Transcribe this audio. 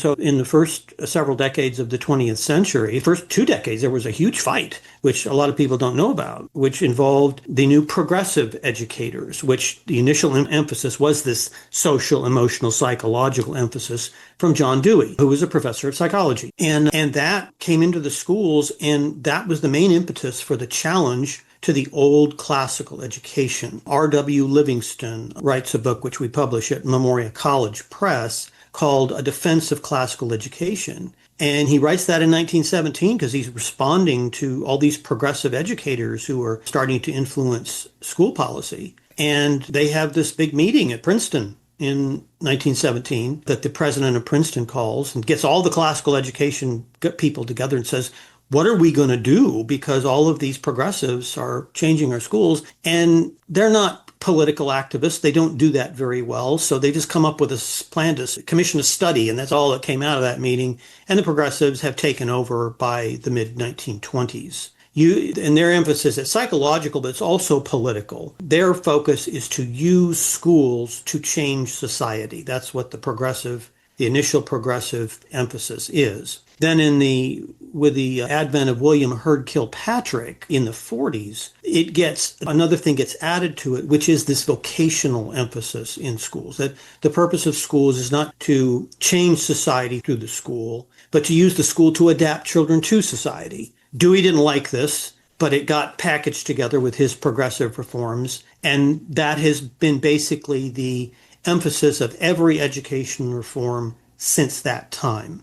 So in the first several decades of the 20th century, first 2 decades, there was a huge fight, which a lot of people don't know about, which involved the new progressive educators, which the initial emphasis was this social, emotional, psychological emphasis from John Dewey, who was a professor of psychology. And that came into the schools, and that was the main impetus for the challenge to the old classical education. R.W. Livingston writes a book which we publish at Memoria College Press called A Defense of Classical Education. And he writes that in 1917 because he's responding to all these progressive educators who are starting to influence school policy. And they have this big meeting at Princeton in 1917 that the president of Princeton calls and gets all the classical education people together and says, what are we going to do? Because all of these progressives are changing our schools, and they're not political activists. They don't do that very well. So they just come up with a plan to commission a study, and that's all that came out of that meeting. And the progressives have taken over by the mid-1920s. And their emphasis is psychological, but it's also political. Their focus is to use schools to change society. That's what the initial progressive emphasis is. Then with the advent of William Hurd Kilpatrick in the 40s, another thing gets added to it, which is this vocational emphasis in schools. That the purpose of schools is not to change society through the school, but to use the school to adapt children to society. Dewey didn't like this, but it got packaged together with his progressive reforms, and that has been basically the emphasis of every education reform since that time.